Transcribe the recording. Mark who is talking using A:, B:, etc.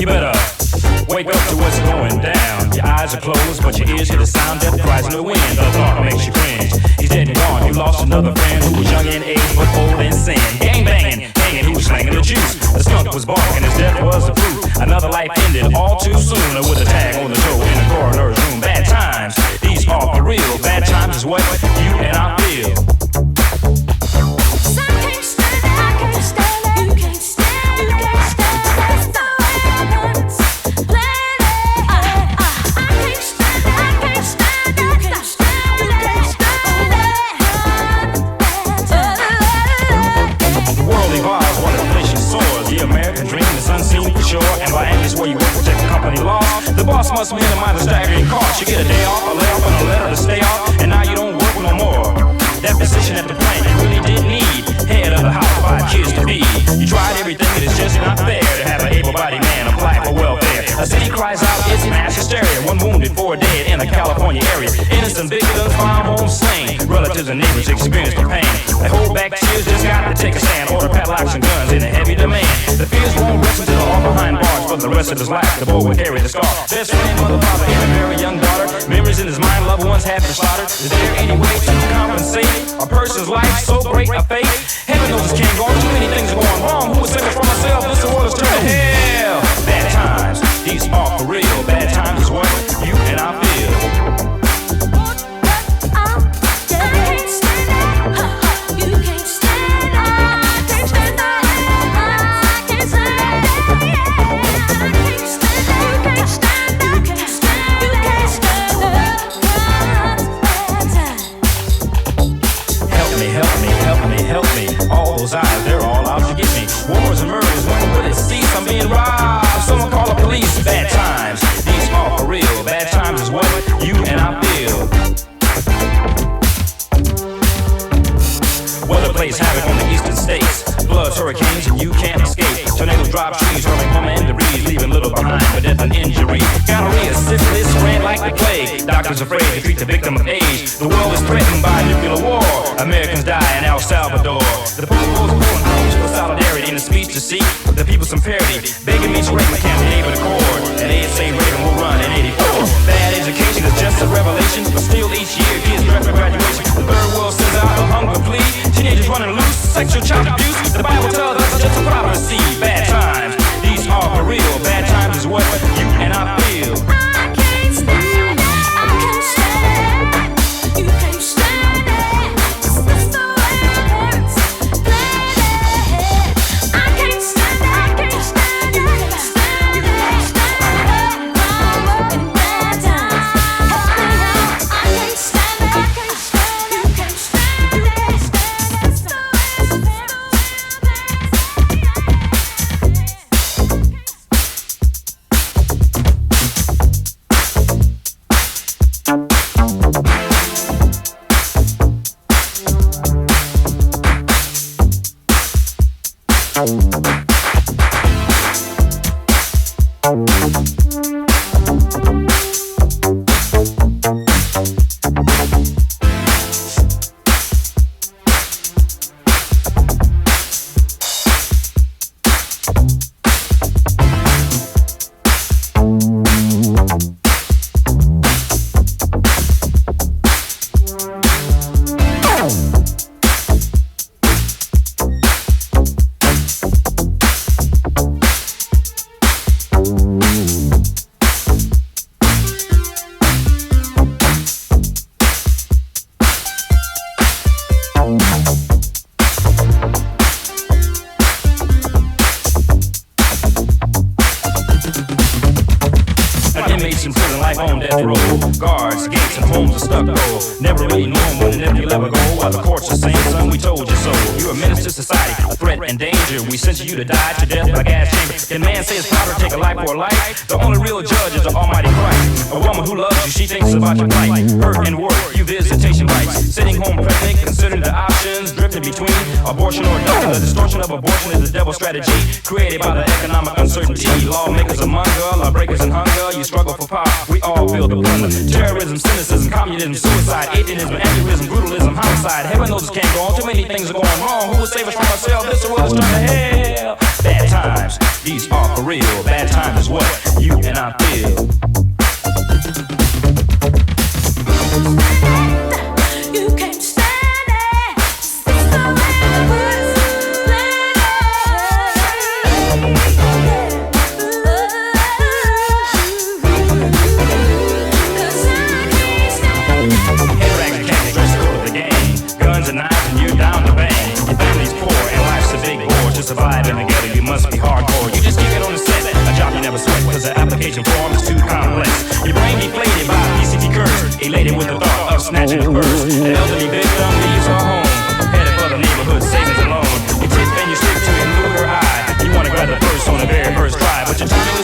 A: You better wake up to what's going down. Your eyes are closed, but your ears hear the sound. Death cries in the wind. The thought makes you cringe. He's dead and gone. You lost another friend who was young in age but old in sin. Gang banging, hanging, who was slanging the juice. The skunk was barking, his death was the proof. Another life ended all too soon with a tag on the toe in the coroner's room. Bad times, these are for real. Bad times is what you and I feel. And by Angus where you work, protect the company laws. The boss must minimize the staggering cost. You get a day off, a layoff, and a letter to stay off, and now you don't work no more. That position at the plant you really did need. Head of the house, 5 kids to be. You tried everything, and it's just not fair to have an able-bodied man apply for welfare. A city cries out, it's mass hysteria. 1 wounded, 4 dead in the California area. Innocent victims found home slain. Relatives and neighbors experience the pain. They hold back tears, just got to take a stand. Order padlocks and guns in a heavy demand. The fears won't rest until all behind bars for the rest of his life. The boy will carry the scar. Best friend, mother, father, and a very young daughter. Memories in his mind, loved ones have been slaughtered. Is there any way to compensate a person's life so great a fate? Heaven knows this can't go on. Too many things are going wrong. Who would save us from ourselves? This world is turned to hell. Bad times, these are for real. Bad times is what you and I feel. Help me, all those eyes, they're all out to get me. Wars and murders, when will it cease? I'm being robbed, someone call the police. Bad times, these are for real. Bad times is what you and I feel. Weather plays havoc on the eastern states. Floods, hurricanes, and you can't escape. Tornadoes drop trees, hurling home and debris, leaving little behind for death and injury. Gonorrhea, syphilis, ran like the plague. Doctors afraid to treat the victim of age. The world is threatened by nuclear war. Americans die in El Salvador. The people's pulling homes for solidarity in a speech to seek the people some parity. Begging me to break my can't be able to accord. And they'd say Reagan will run in 84. Bad education is just a revelation, but still each year kids draft for graduation. The third world sends out a hunger plea. Teenagers running loose, sexual child abuse. The Bible tells us it's just a prophecy. Bad times, these are for real. Bad times is what you and I feel. Inmates in prison life on death row. Guards, gates, and homes are stuck though. Never really knowing when and if you'll ever go. While the courts are saying, son, we told you so. You're a menace to society, a threat and danger. We sentence you to die to death by gas chamber. Can man say it's proper to take a life for a life? The only real judge is the Almighty Christ. A woman who loves you, she thinks about your plight. Hurt and work, you visitation rights. Sitting home pregnant, considering the options. Drifting between abortion or death. The distortion of abortion is the devil's strategy created by the economic uncertainty. Lawmakers among us, lawbreakers in hunger. You struggle for power, we all feel the plunder. Terrorism, cynicism, communism, suicide, atheism, atheism, brutalism, homicide. Heaven knows this can't go on. Too many things are going wrong. Who will save us from ourselves? This world is turned to hell. Bad times, these are For real, bad time is what you and I feel.
B: You can't stand it. It's the way the words play. 'Cause I can't stand it.
A: Head rags and candy dress code of the game. Guns and knives and you're down to bang. Your family's poor and life's a big bore. To survive in the ghetto you must be hardcore. You just kick it on the set, a job you never sweat, cause the application form is too complex. Your brain deflated by PCT curse, elated with the thought of snatching a purse. The elderly victim leaves her home, headed for the neighborhood savings alone. You tip and you stick to elude her eye. You wanna grab the purse on the very first try, but you're trying